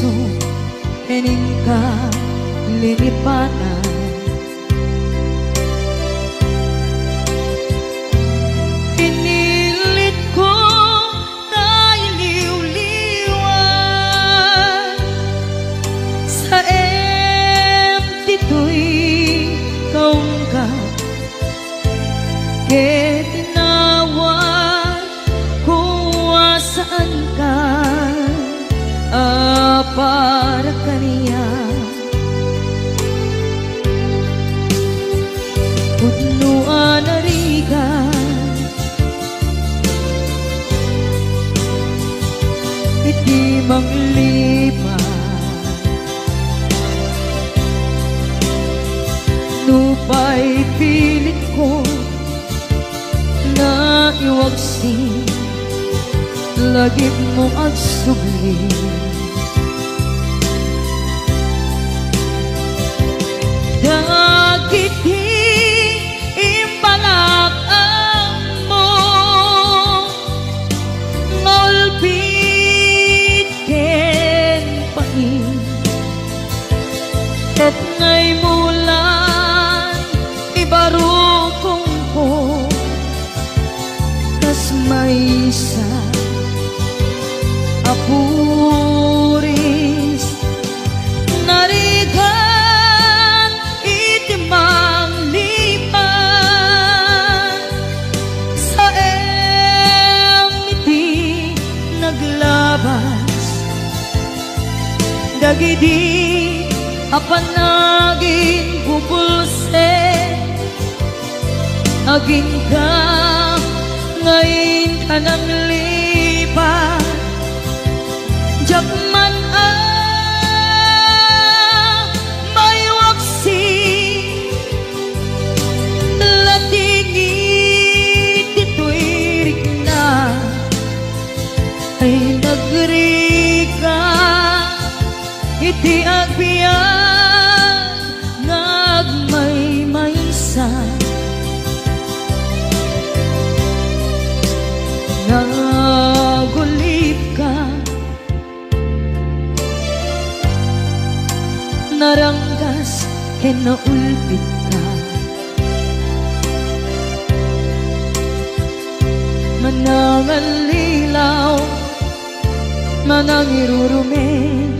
puso ening ka lilipatan. Pinilit ko na iliw-liwan sa empty to'y kaungkat. Tinawag kung saan ka para kaniya. Pudnuan na rigan iti manglipat nupay pilit ko na iwagsin lagip mo agsubli. Dagit imbalak ang mo ngolpit ken pain at ngay mulan ibarukong ko kas may sa apuris narigan itimang lipan sa emiti naglabas dagidi apanagin bubulse aging ka ngayon ka nang lipat. Jakman may waksi latingit ito'y rikna ay nagrika iti agbiyan nagmay-maysa nagulip ka naranggas ken naulpit ka manangan lilaw manang irurumen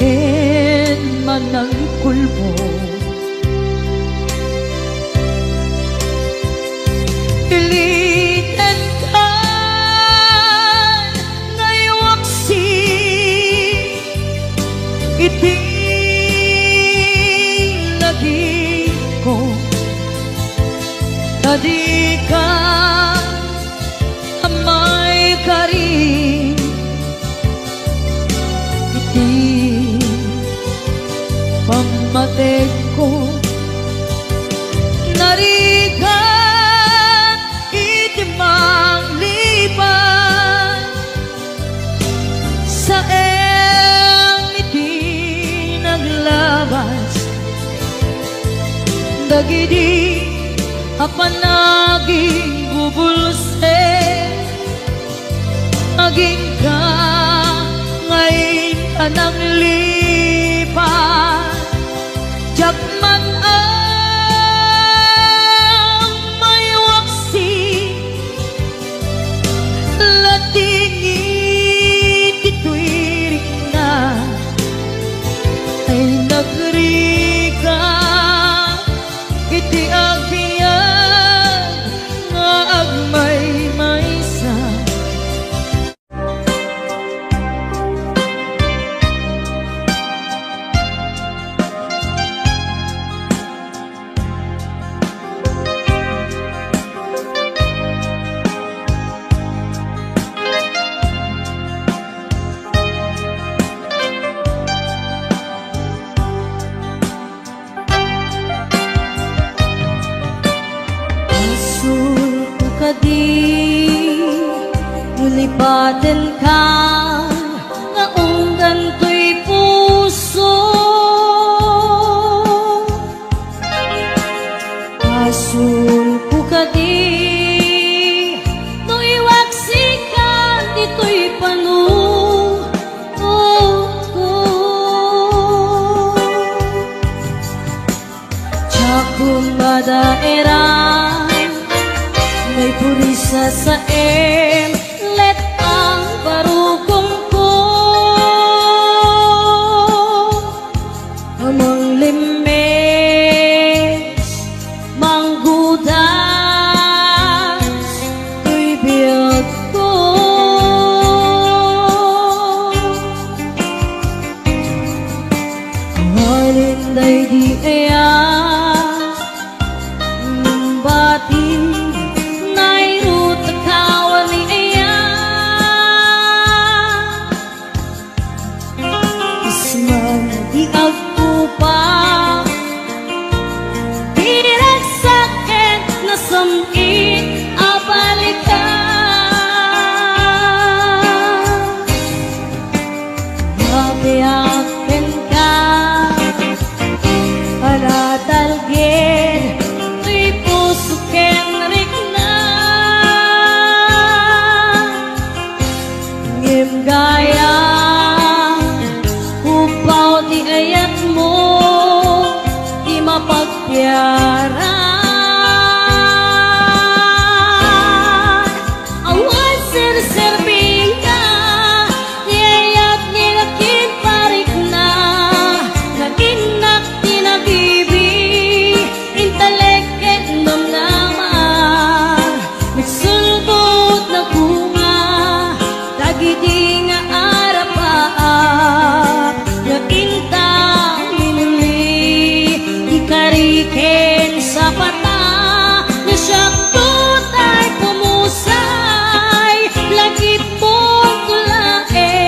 ken manang kulbo ilitan ka ngaywaksi iti ko tadi ka amay kari iti pamatek ko narigan iti manglipan sa iti naglabas dagidi apanaging bubulse aging ka ngayon ka nang lipat. Jakman may waksi latingit ito'y rikna ay nagrika iti agbiyan nga agmay-maysa. Ulipatan ka nga unggan to'y puso asul ko ka di no iwaksikan dito'y panunod ko daerah may purisa sa let ang barugong ko amang limes manggudas tuy biyag ko halinday di aya batin nairut kawan ni aya isman di agpupa direk sakit na samit abalika mabiyakin ka alatalgin gaya upaw di ayat mo di mapagpiaran awan sir-sirbing ka di ayat nilakin parik na naginak di nabibi inteleket namnaman nagsulbot na bunga gidi nga arapaa nga intang minuli ikariken sa pata nga siyakot ay pumusay lagip mong tulae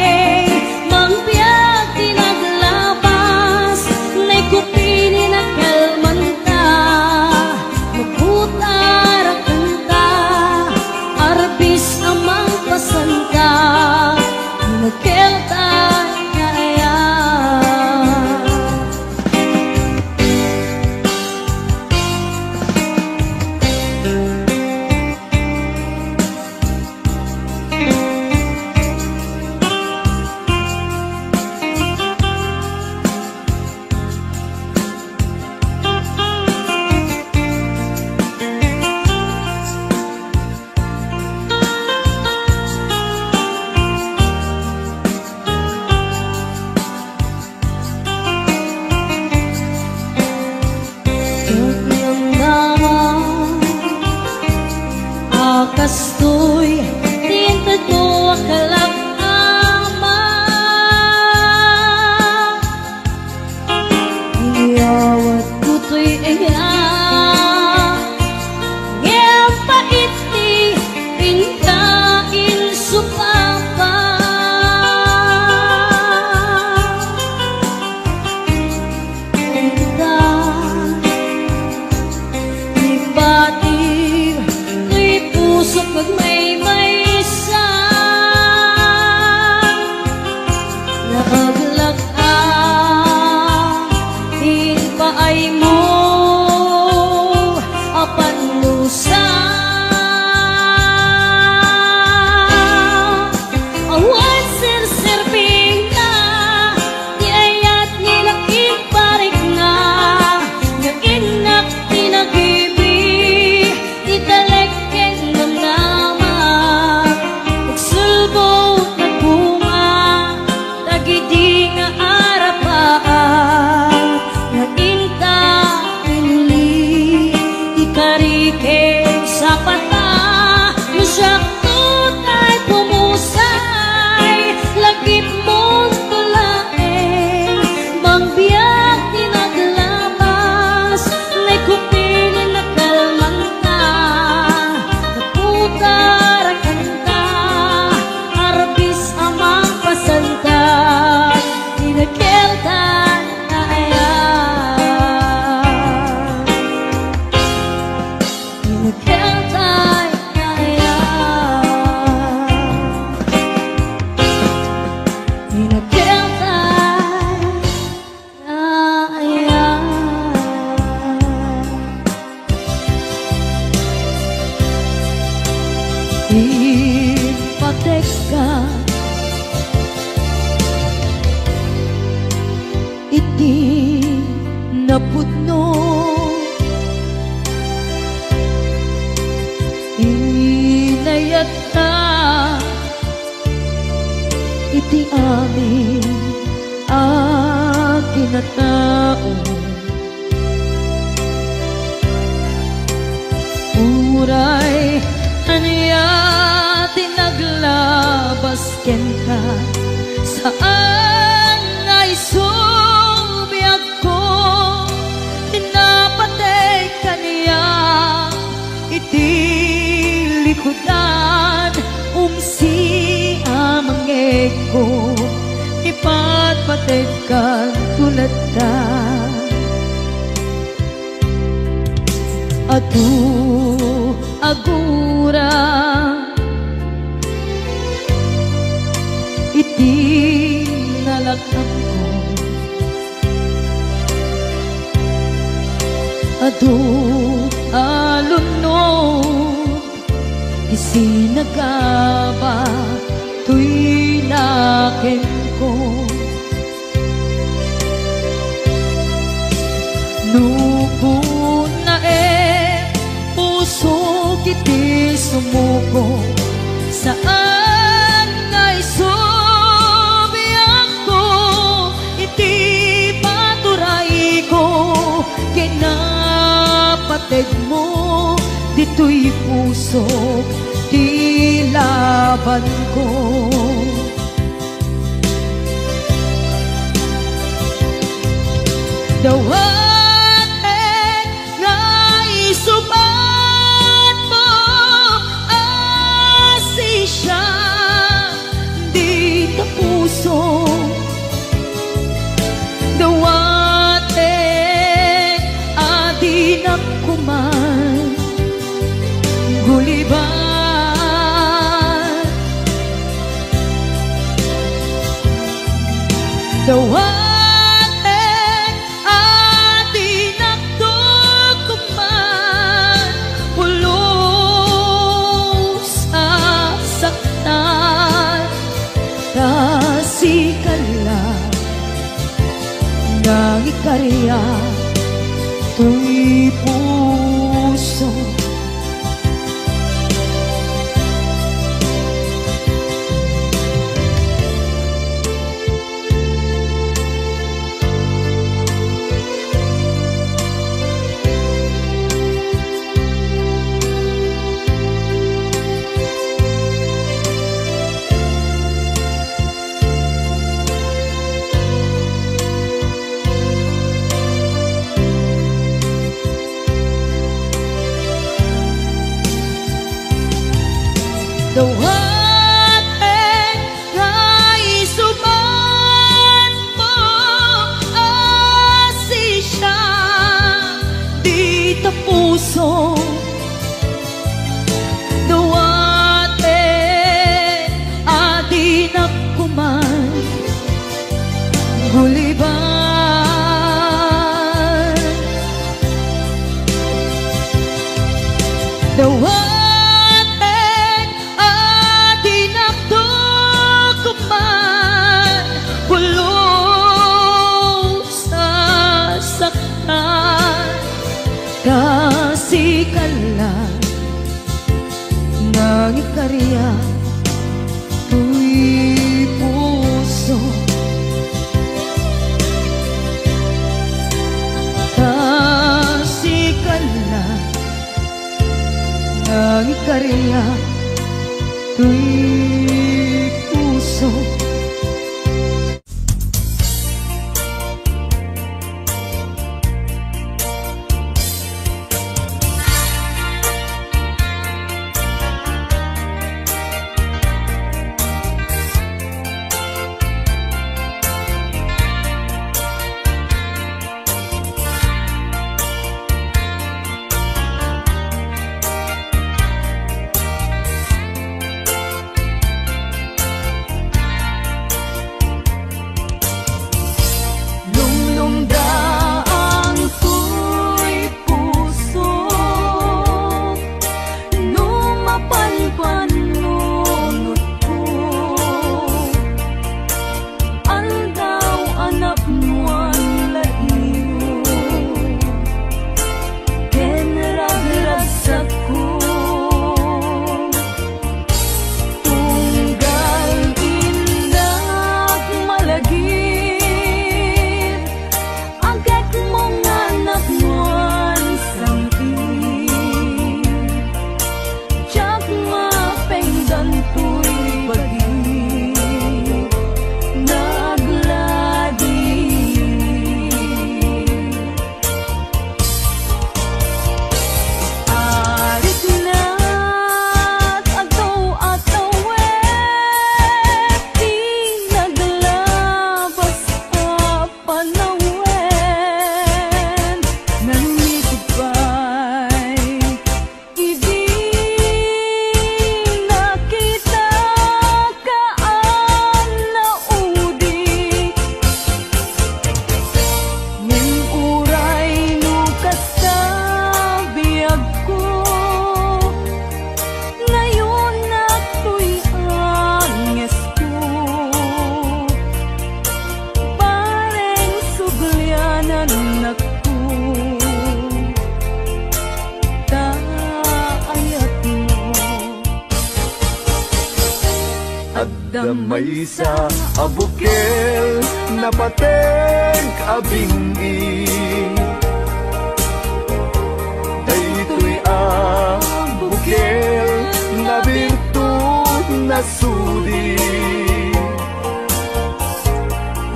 mangbiag tinaglabas na'y kupini na kalmanta magputar ang kanta arbis amang pasanta nagkelta na aya kastoy tintad mo akalang ama iyawat kuto'y aya ngayang paiti pinkain supapa ibati pusok magmay-maysa nakaglakaan hinpaay mo apan lusa awan sir-sirbing ka di ayat nilakit parik na nga inak tinagibi italek sa pata masyakot ay pumusay lagip mong tulae mangbiyak tinaglabas na'y kupilin na kalmanta naputar ang kanta arbis amang pasanta tinagkeltan na ayan tinagkeltan na ayan tinagkeltan na ayan ipatek ka iti napudno ti amin kinatao. Uray anya tinaglabas ken ka, saan ay subiyag ko, tinapatay ka niya iti likudan, umsi amangeg ko ipatpatay ka tulad ta. Adu agura iti nalakam ko, adu alunod isinagaba tuy nakin ko. Nukun na puso kiti sumuko, saan ay subiyang ko iti paturay ko, kinapatid mo dito'y puso di laban ko. Dawat nga isubat mo asi siya di ta puso. Dawat adi na kuman guliban. Dawat ikarya tuy puso. Dawat nga isubat mo asi siya di ta puso. Dawat adi na kuman guliban. Dawat kasi kala nang ikarya tuy puso. Kasi kala nang ikarya tuy puso. Damay sa abukel na pateng abingi daytoy abukel na birtud na sudi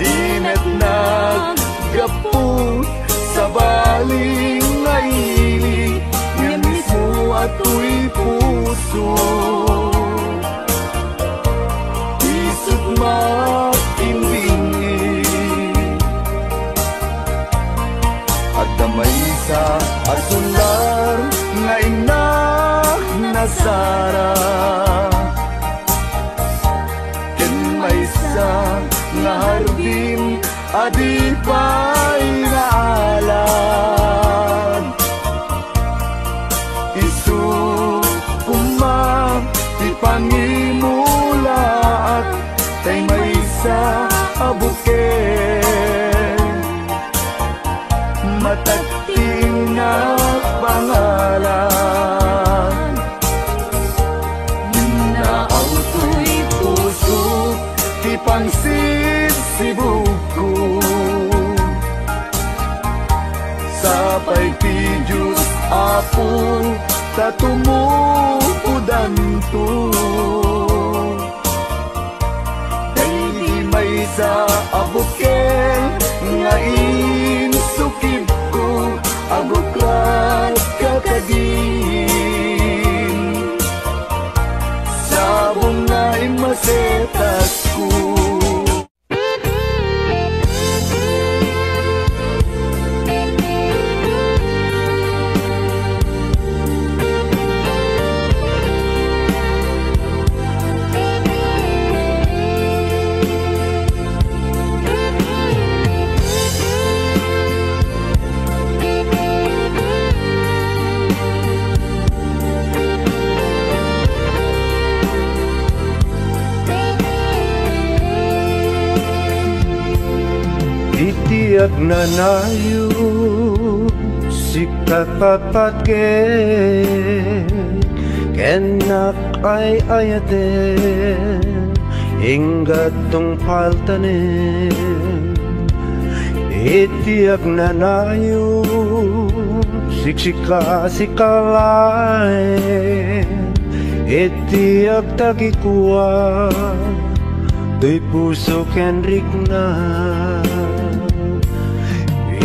dimet naggaput sa baling nga ili nga mismo ato'y puso makimbingi at damay sa asular nga inak na Sara ken may sa nga harbin adi pa'y naalan isu kumang ipangimulaat tay may sa abukel matagting na pangalan naaw to'y puso ti pangsisibuko sapay ti Diyos Apo tatumuudan to sa abukel nga insukib ko abuklat kakagin sabong nga imasetas ko itiyak na nayo sikat papatken kenak ay ayaten ingat tong paltanen itiyak na nayo siksika sikalain itiyak tagikuan to'y puso kenrik na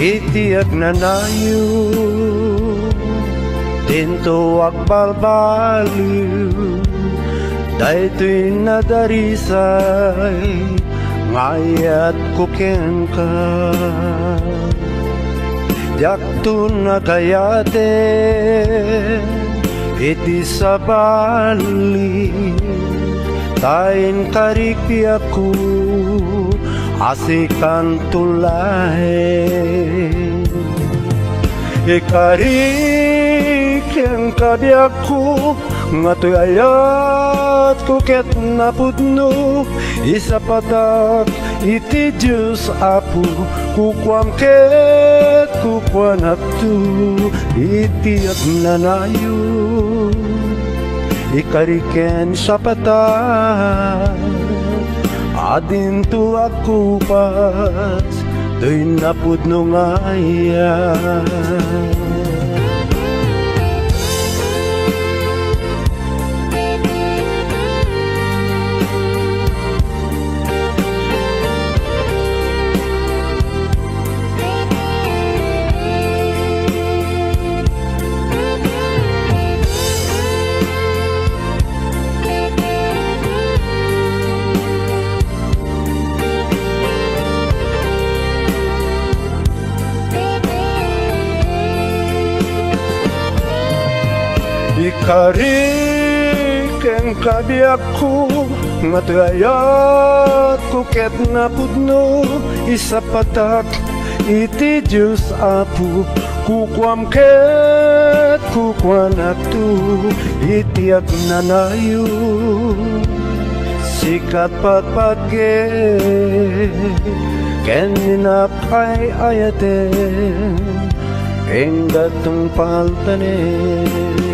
itiyak na nayo tinto akbalbaliw daytoy nadarisay ngayat kuken ka yakto nagayate iti sabali tain karikpi ako asikan tulay ikarik yang kabiyak ko nga to'y ayat ko ket napudno isa patak iti Diyos Apo kukwam ket kukwanak tu itiyak na nayo ikariken sa patak adin tu aku pas to'y napudno ngayan ikarik ang kabiyak ko nga to'y ayat ko ket napudno isa patak iti Diyos Apo kukwam ket kukwanak tu itiyak na nayo sikat patpatgen ken ninapay ayaten enggat tong paltanen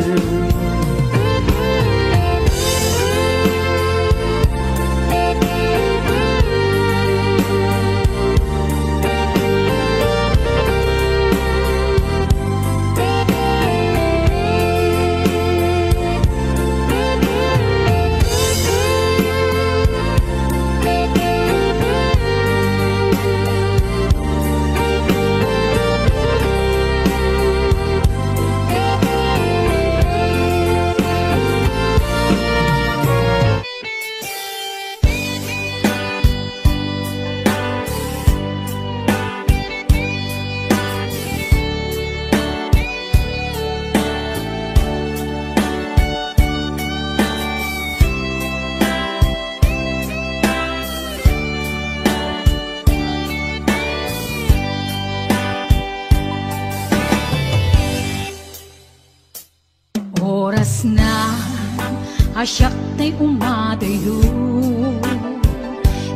Asyak tay umadayo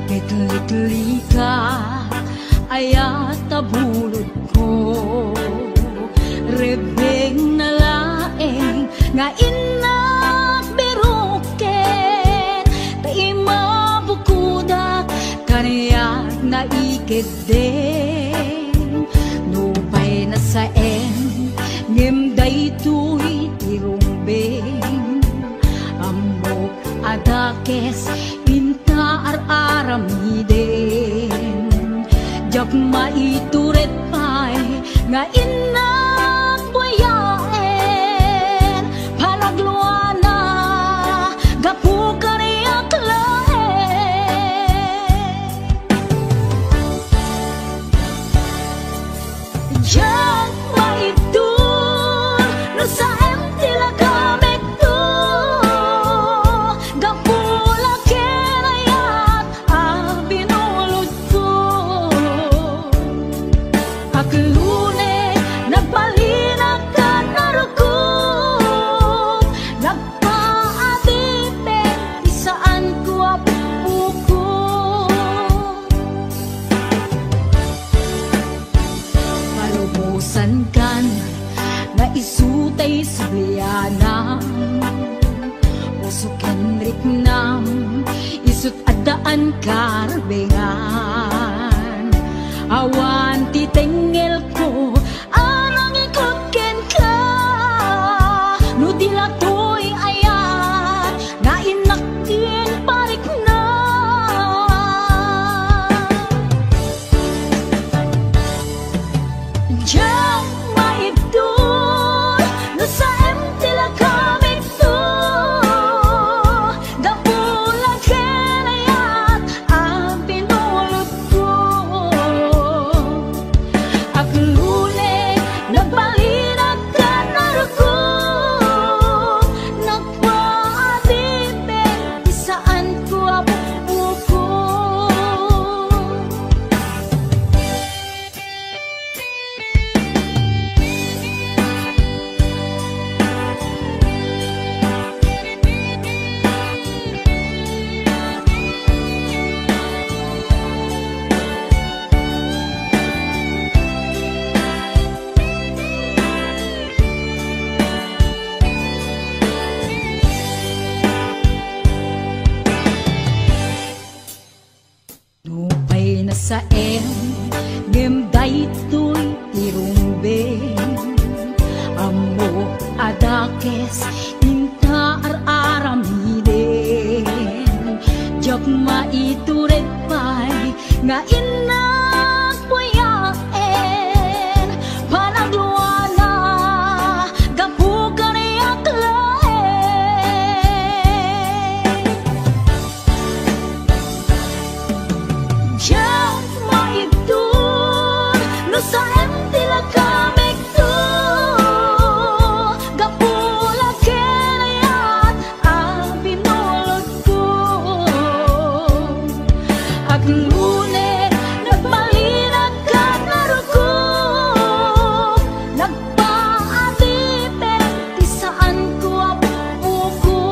Litli ka ayat tabulod ko Rebeng na laeng nga inak beruken Tay mabukudak kaniyak na ikeden Nupay na saen ngem daytoy tirumbeng Amok adakes pinta aramiden Jak maituret pay nga inak buyaen Palagluana gapu kaniyak laen Jak maitur no sa tila kamek to Gapula kenayat abinulod ko Aklune nagbalinag ka narugog Nagpaadipe isaan ko apuko Palubusan kan na isutay sublianam Usukan riknam isut adaan karbengan Awan titengel ko anang ikutken ka No dilatoy ayat na inakin parik na Diyan maibdol no sa tila kamik to Gapula kenayat ang pinulot ko Aklune nagbalinag ka narugog Nagpaadipe isaan ko apuko Nupay na sa ngem daytoy tirumbeng Amo adakes inta aramiden Jak maituret pay nga inak buyaen Panagluana gapu kaniyak laen Jak maibdol no sa tila kamik to Gapula kenayat ang pinulot ko Aklune nagbalinag ka narugog Nagpaadipe isaan ko apuko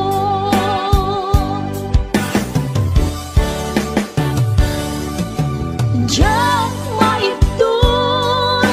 Diyan maibdol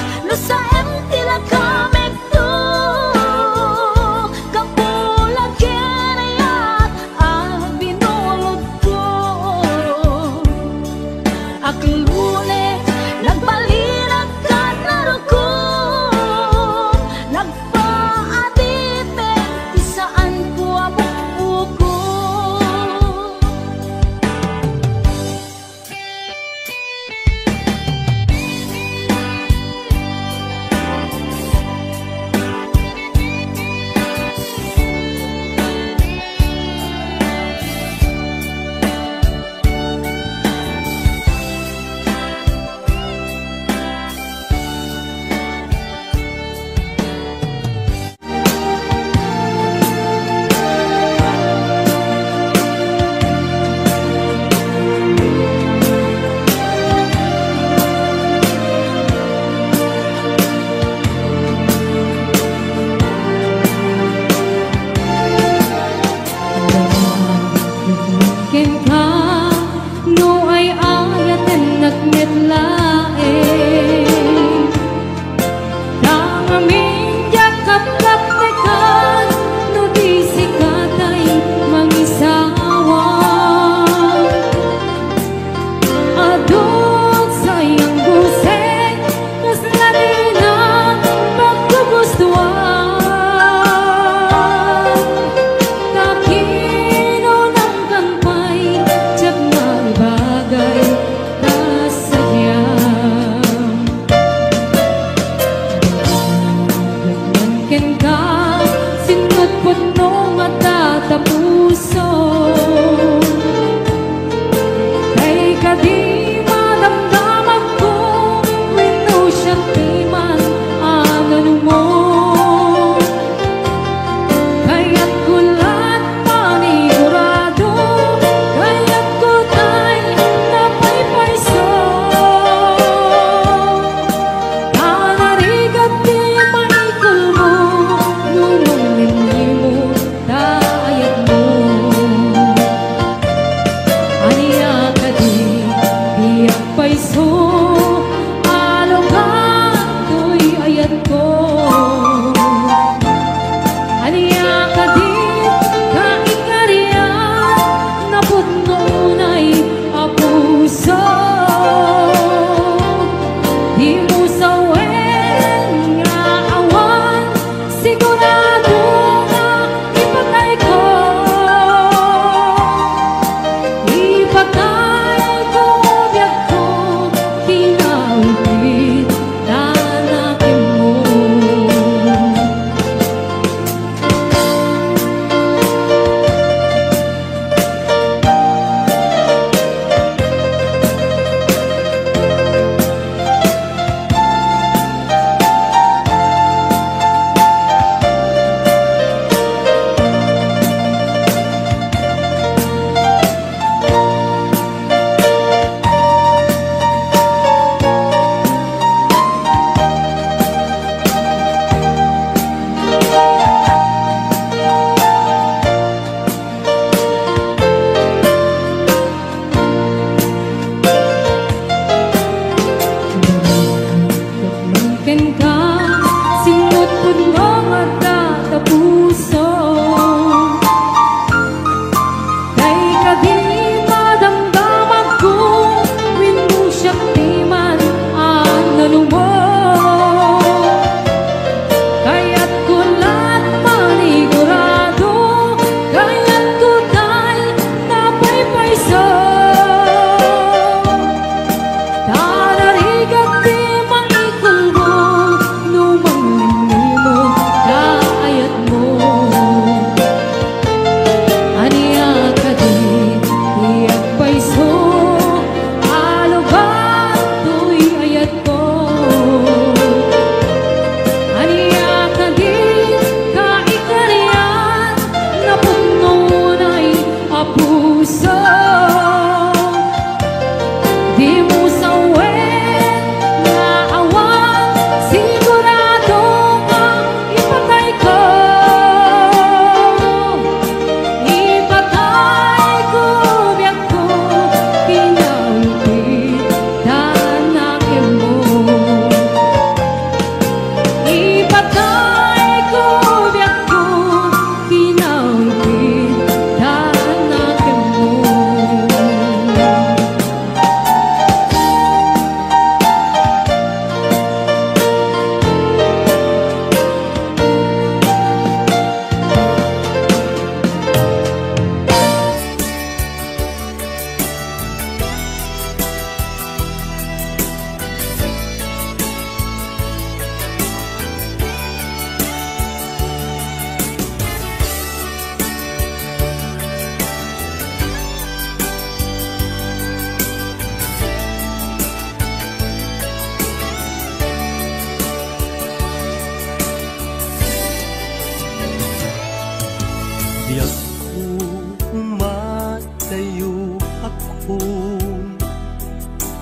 akong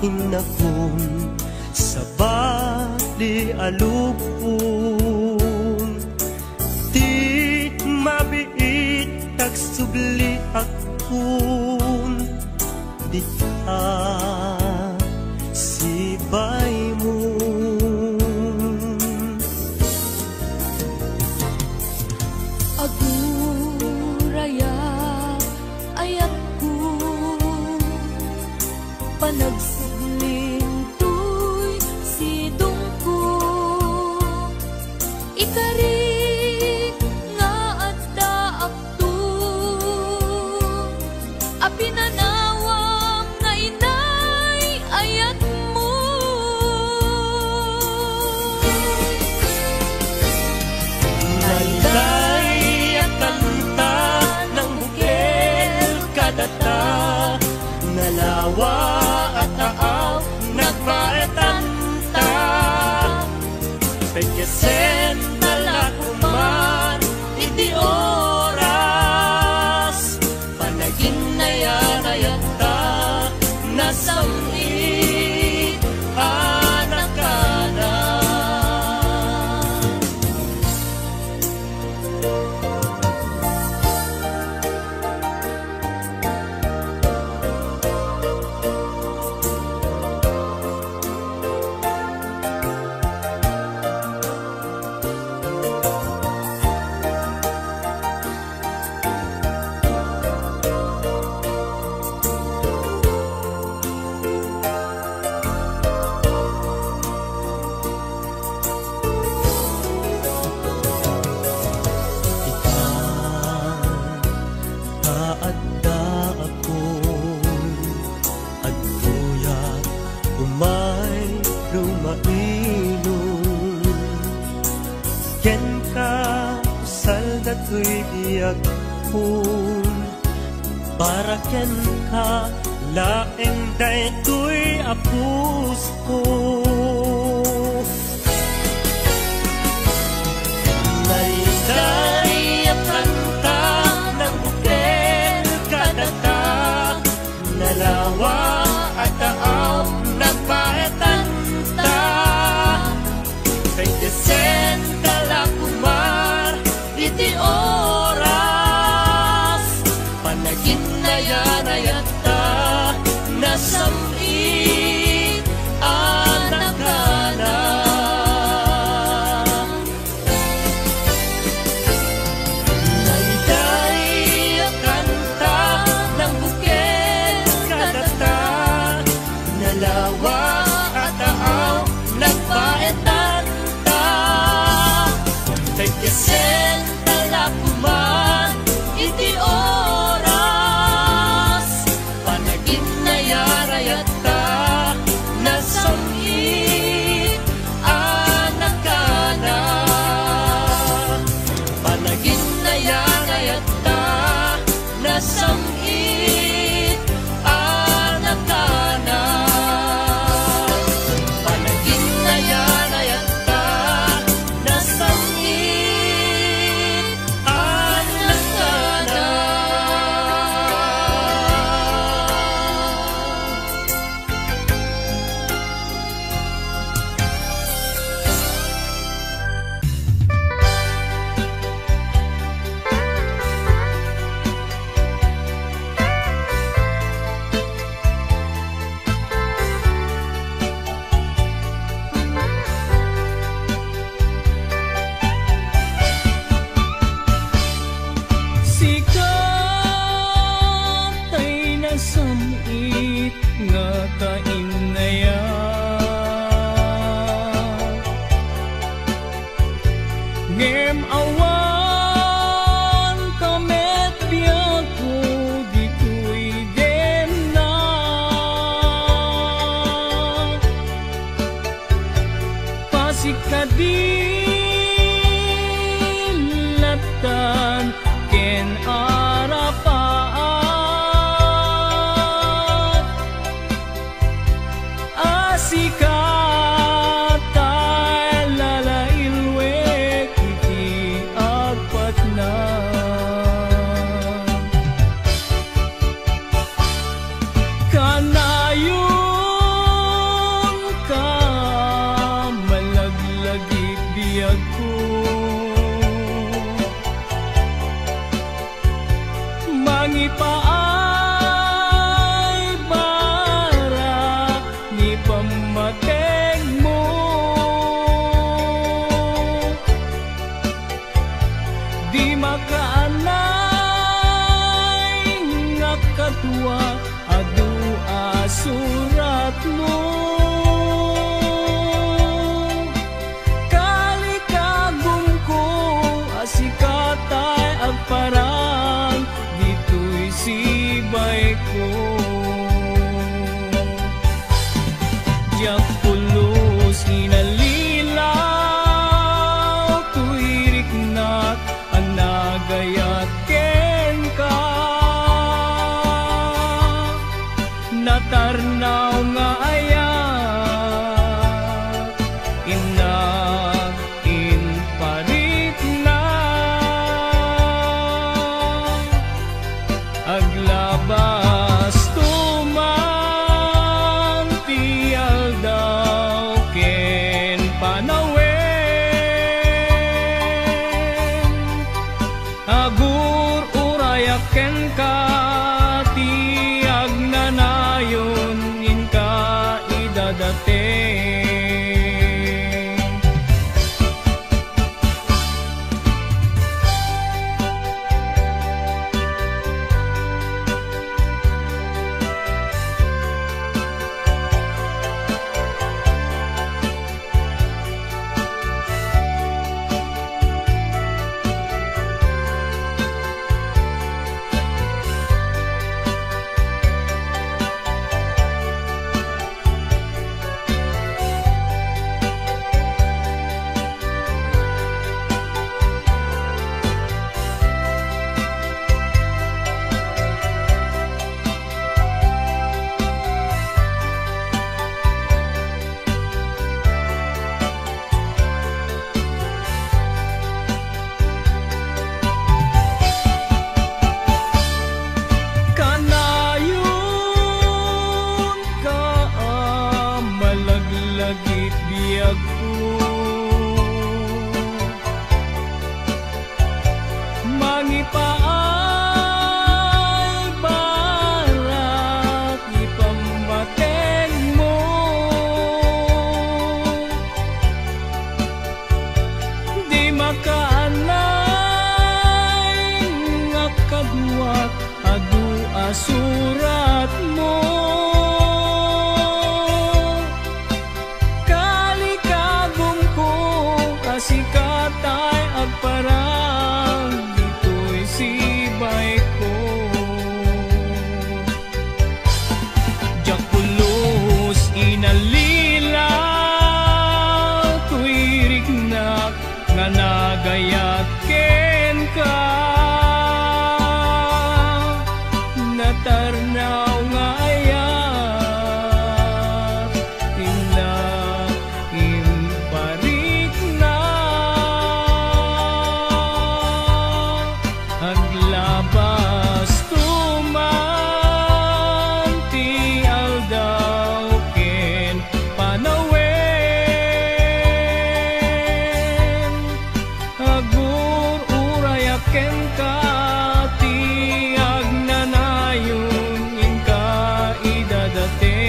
inakon sa bali alupon. Di mabiit tagsubli akon, di ka sibay mo. Aguraya ayat ko panagsubling tuy sidong ko ikari nga adda akto apinanawam nga inay ayat mo. Laylay at kanta ng bukil kadata, nalawa at taaw nagpaetanta. Pagkasen nalakuman iti oras, panagin na yan ayata nasamit anak ka na. Kaadda akon agtuya umay lumainon. Ken ka usal datoy iagpon, para ken ka laeng daytoy apus ko. Laylay at kanta ng bukil kadata, nalawa at taaw nagpaetanta. Kay desen dalakumar iti oras, panagin na yan ayata nasamit anak ka na. Laylay at kanta ng bukil kadata, nalawa at taaw nagpaetanta. Kay kesen dalakuman iti oras, panagin na yan ayata nasamit anak ka na. Panagin na yan ayata nasamit anak ka na. Panagin na yan ayata nasamit anak ka na. Sikat ay nasamit nga kainayan, ngem awan kamet biyak ko dito'y gemna. Pasikadilatan ken arapaat, asikatay lalailwek iti natarnaw nga ayat inag inparit na aglabas tuman tial daw ken panawen agur urayak ken ka tiag nanayon inka idadate lagit biyag ko mangipaay barat ipambateng mo di makaanay nga kaduat adu asurat mo sikatay agparang dito'y sibay ko jakulos inalila tuwirig na nga nagayat ken ka natarnaw nga ayat inag imparit aglabas tuman tial daw ken panawen agur urayak ken ka tiag nanayon inka idadate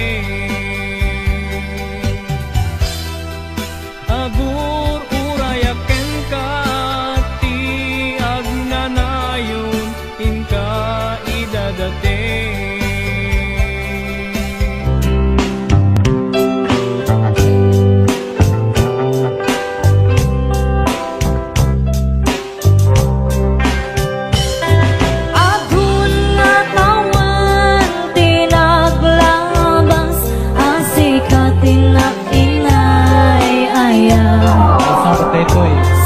agur urayak ken ka tiag nanayon inka idadate Agun na tawan tinaglabas asikatin na inay ayaw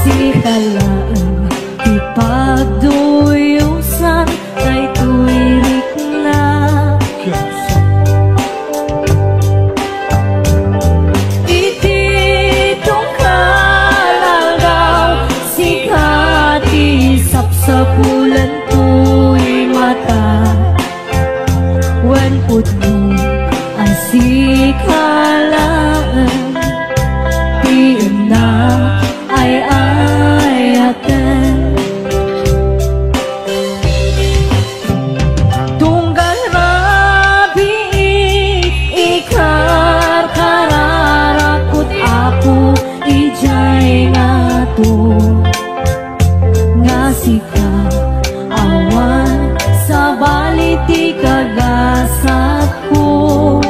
si kalaan ipagduyusan ay tuwirik na ititong kalagaw sikati sapsapulan tu'y mata wen putno ang sikalaan tiyan na ay ayatan tunggal rabi ikar kararakut aku ijay nga to nga sika awan sa baliti kagasat ko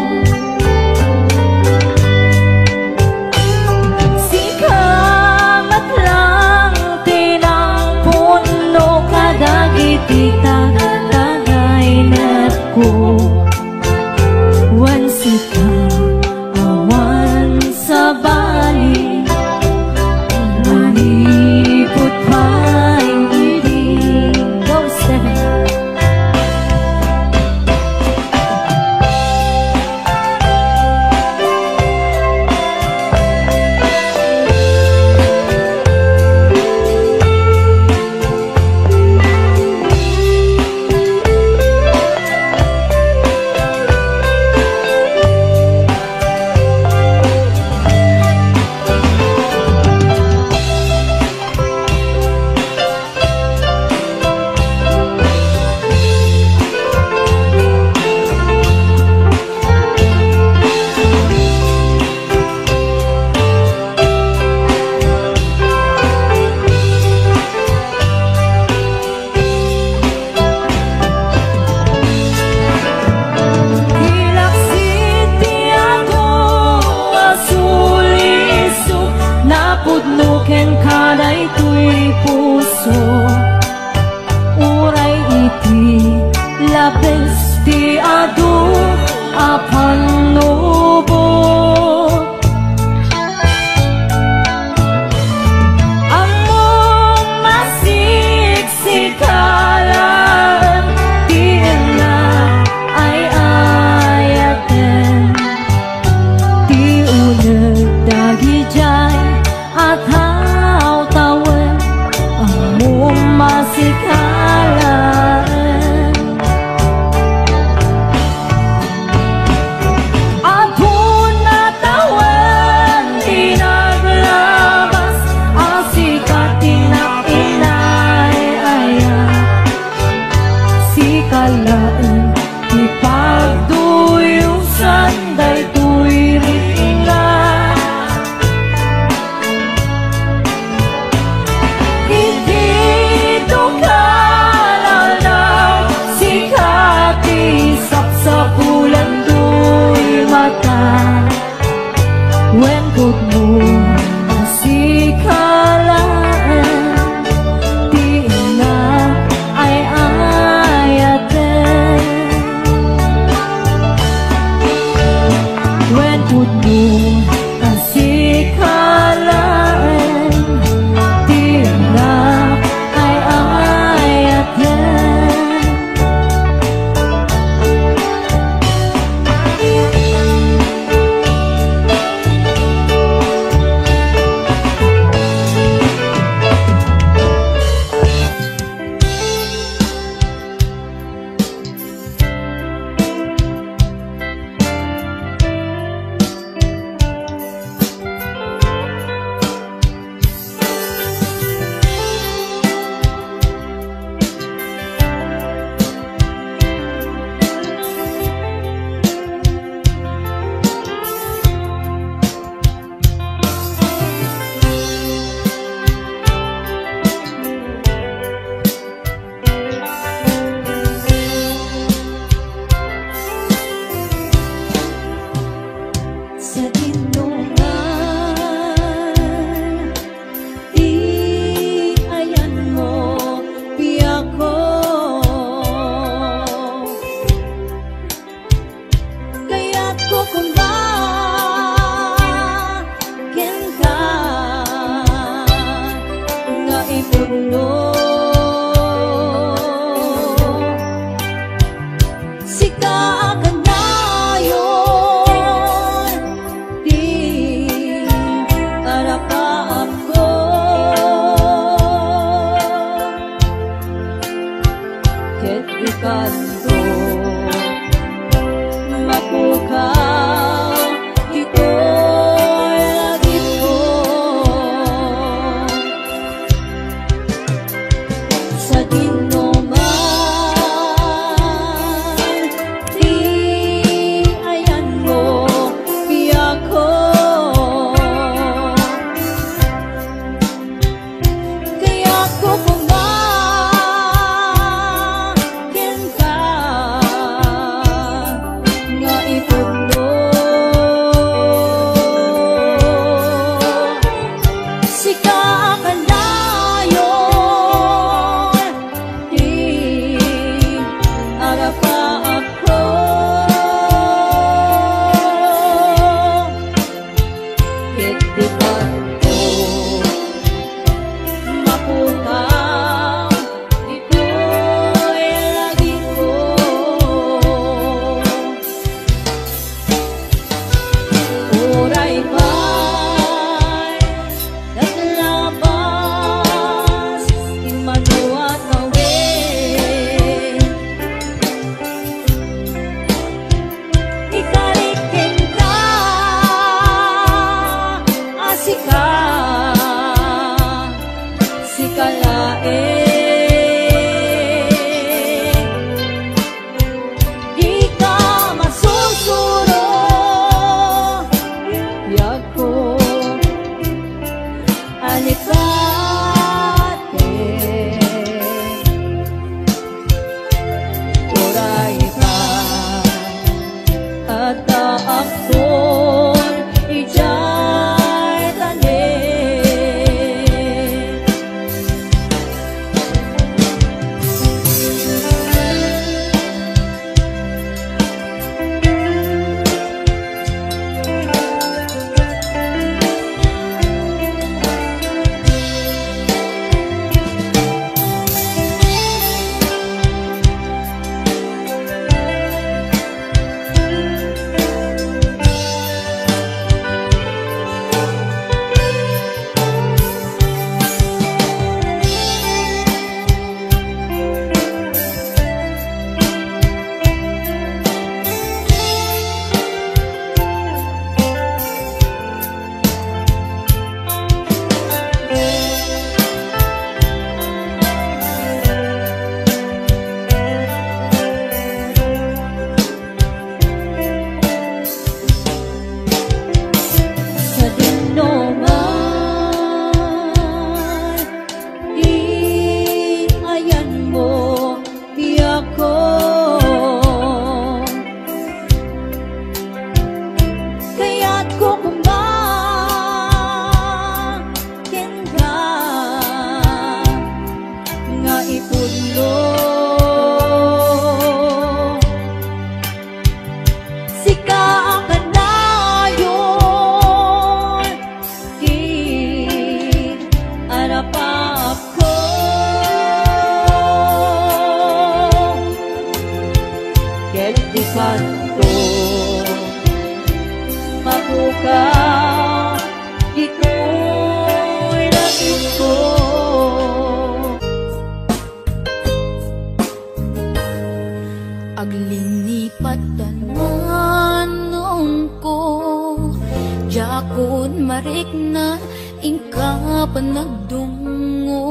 parik na ingka panagdungo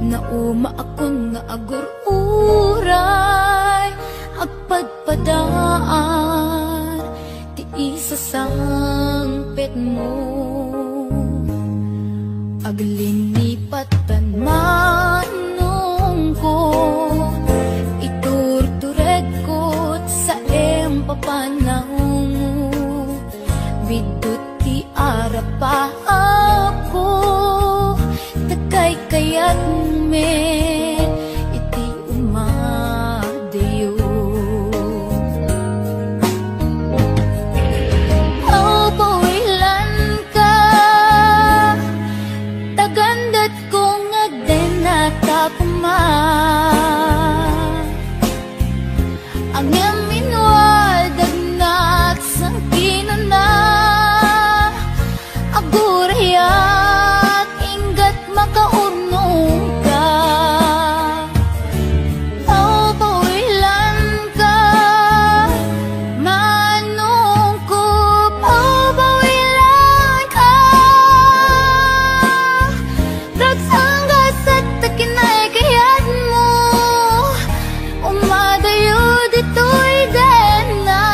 na uma akon nga agur-uray agpadpadaan ti isa sangpet mo aglinipat manong ko iturtured ko sa empapanaw bidut ti arapa ako takay kayat men iti umadayo pawilan ka tagandat kong agdenata kuma ang yaminwal dagnat sang kinana agurayat ingat makaunong ka pawilan ka manong ko pawilan ka ragsanggas at takinay kayat mo umadayo dito'y dena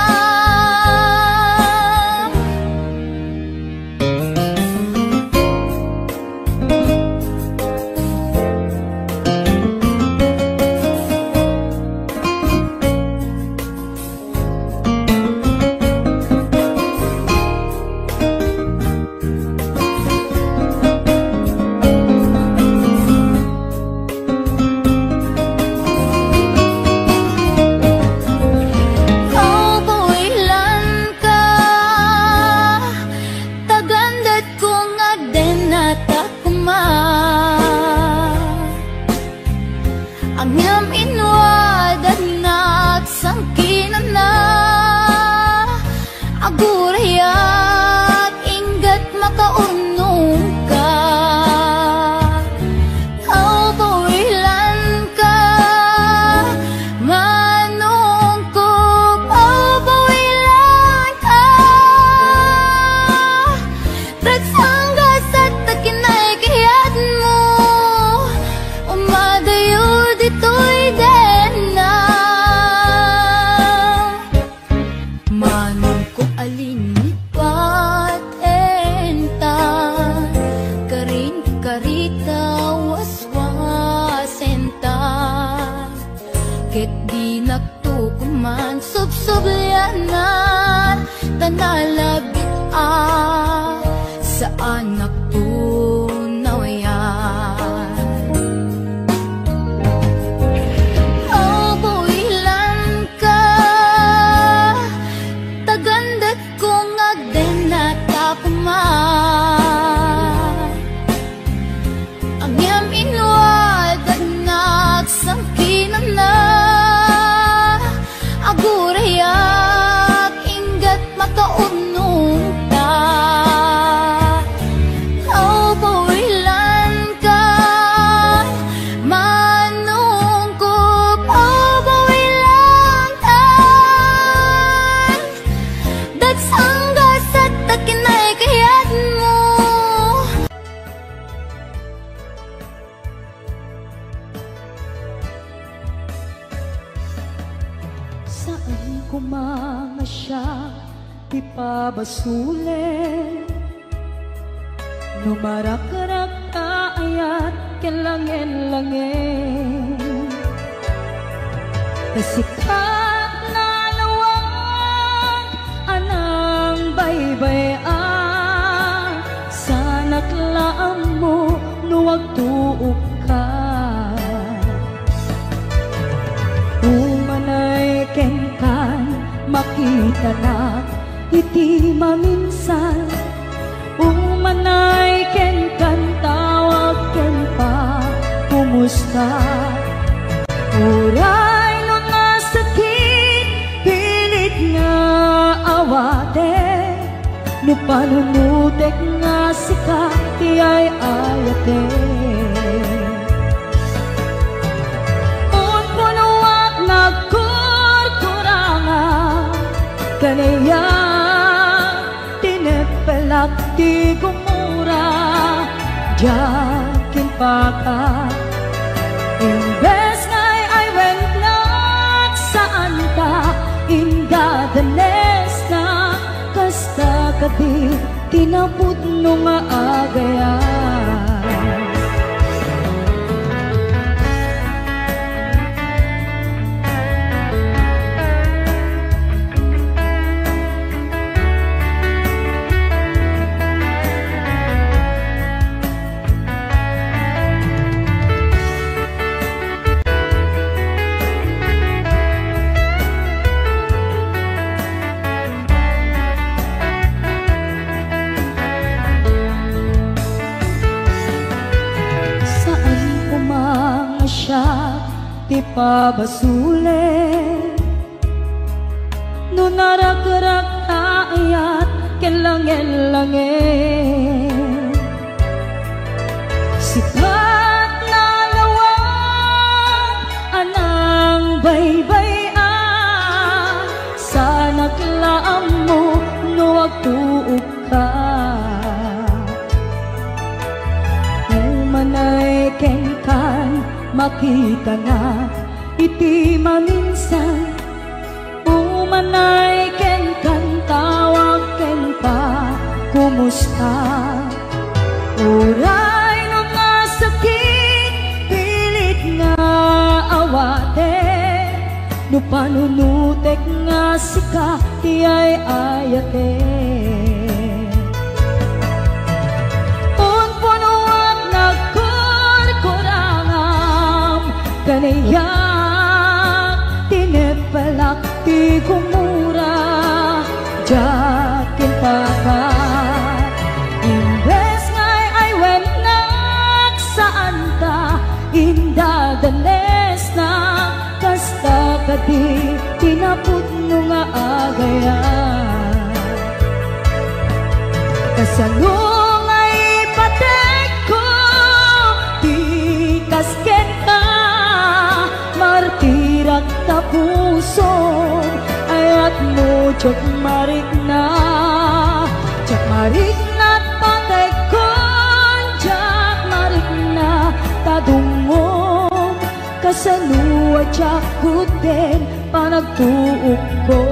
ang yam inwadan na sangkinan na agurayat ingat makaunong ka pawilan ka manong ko pawilan ka ragsanggas at takinay kayat mo umadayo dito'y dena manong ko alinipat enta karin karita waswasenta ket di nagtukuman subsobyanan tanalabit sa anak tunawayan pawilan ka tagandat kong agdenata kuma ang yam inwadan nagsangkinan na agurayat ingat makaunong ta pawilan ka manong ko pawilan ka dagsanggas at takinay kayat mo saan kumamasya di pabasulen numarakarag ayat kelangin-langin kasikat na lawang anang baybayan sanak laam mo nuwag tuok ka umanay kenkan makita na iti maminsan umanay kenkan tawag ken pa kumusta uray no nga sakit pilit nga awate no panumutek nga sikat ti ay ayate unpunuak nagkurkuranga kanaya tinepel pelak ti gumura jakin paka imbes ngay ay wenglak saan ta inda danes na kasta kadi tinaput no nga agayan. Ti pabasule no narak-rak ayat kelangel-langel sikat na lawang anang baybayan sa naglaam mo no agtuog ka umanay kenkan makita na iti maminsan umanay ken kan tawag ken pa kumusta uray no nga sakit pilit nga awate no panunutek nga sika ti ay ayate kanayak tinepalak ti gumura jakin pakat imbes ngay ay wenak saan ta inda danes na kasta kadi tinaput no nga agayan kasano ngay patek ko ti kasken martirak tapuso ayat mo chok marik na patay kon chak marik na tadungom kasanua chak kuten panagtuok ko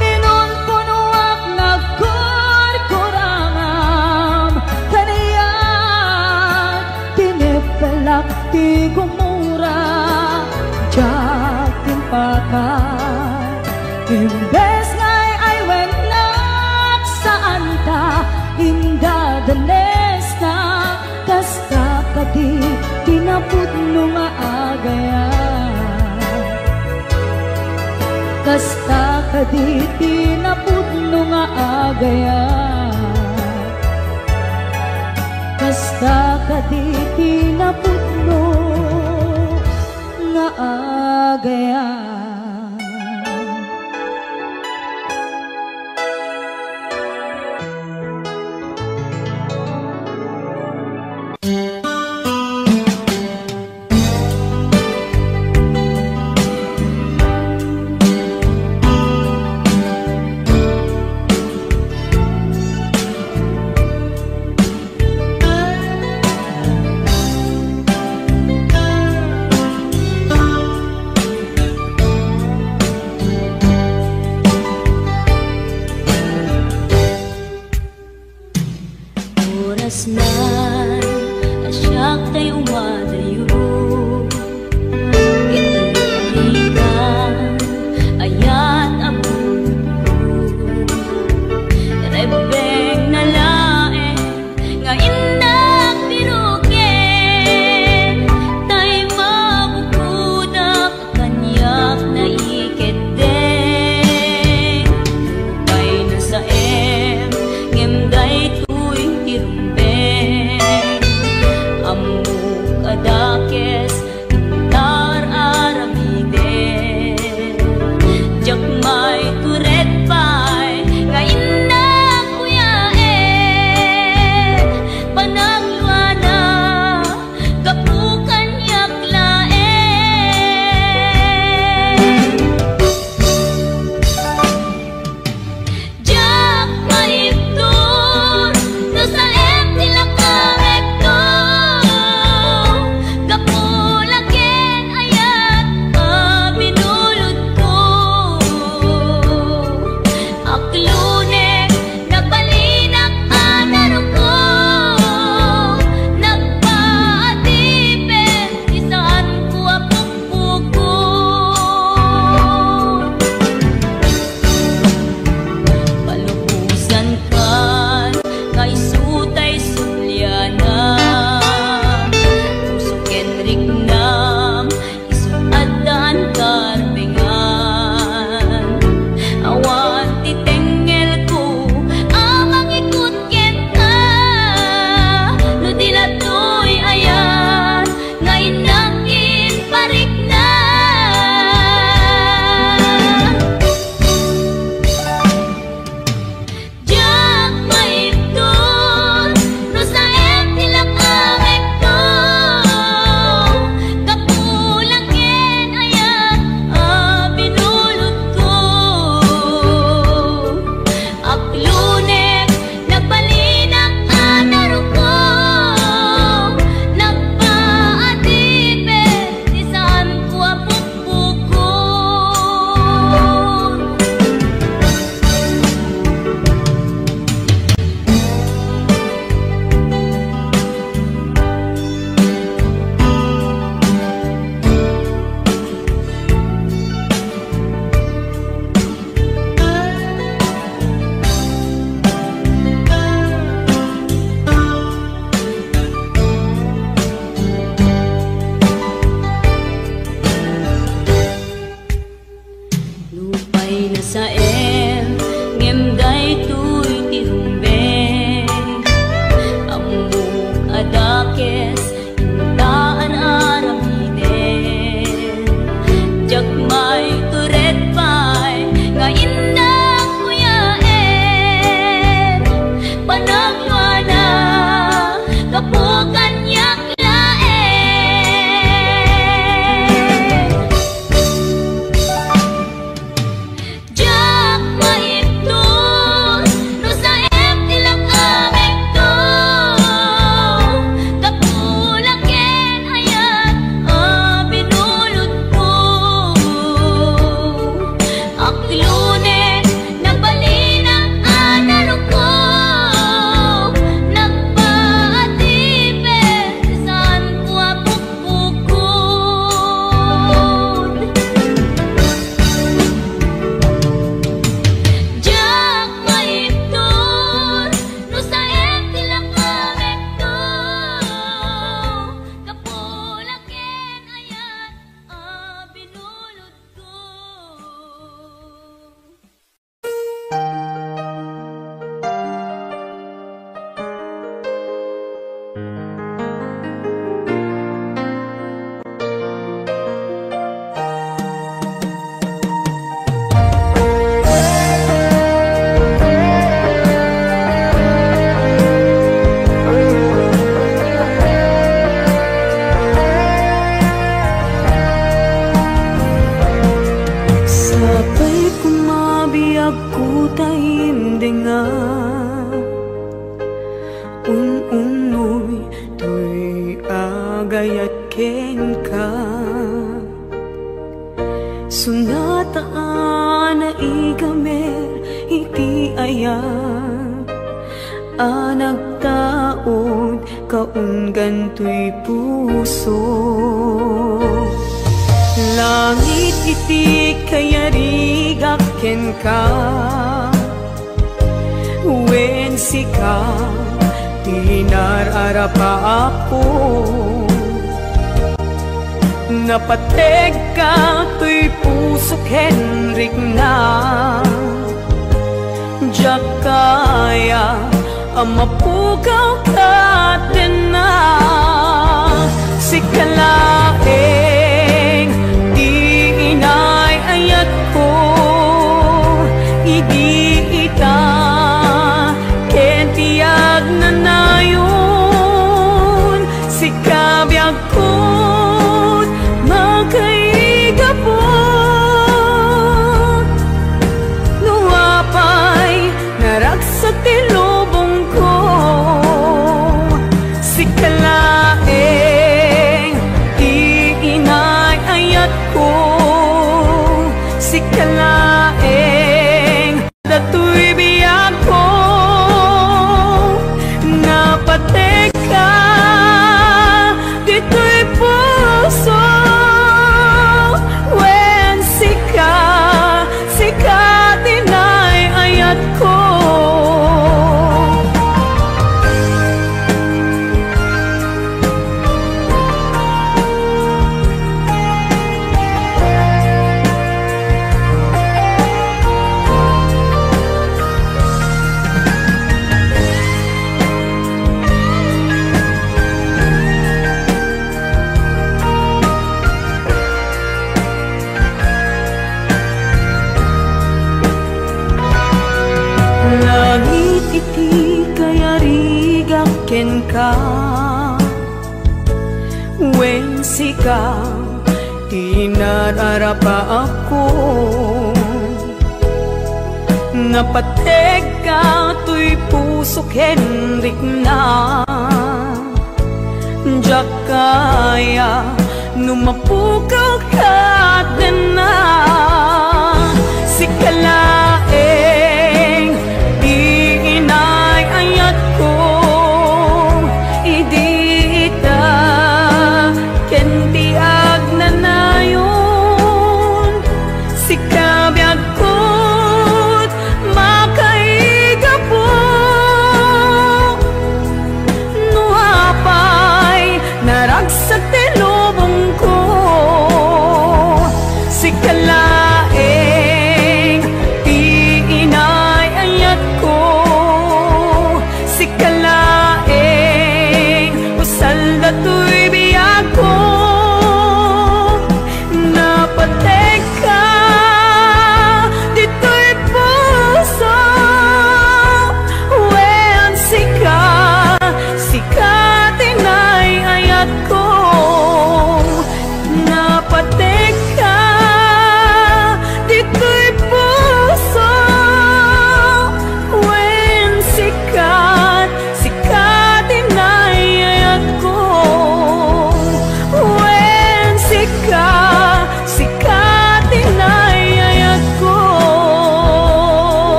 inon punuak nagkurkurangam kanayak tinepelak ti gumura jakin pakat imbes ngay ay wenlak saan ta inda danes na kasta kadi tinaput no nga agayan kasta kadi tinaput no nga agayan kasta kadi tinaput no nga agayan. agkutayim denga unoy to'y agayat ken ka sunataan na igamer iti ayat anagtaod kaunggan to'y puso langit iti kayarigak ken ka wen sika tinararapa ako napateg ka to'y puso Henrik na diyak kaya amapugaw ka din na sikalaeng di inay ayat ko idi ita kentiyag na nayon sikabiyag ko magkaigapot nuwapay naragsak tilubong ko sikalaeng di inay ayat ko sikalaeng dato'y biyag ko napatek ka dito'y puso wen sika tinay ayat ko langit iti kayarigak ken ka wen sika tinararapa ako napateg ka to'y puso Henrik na diyak kaya numapukaw ka din na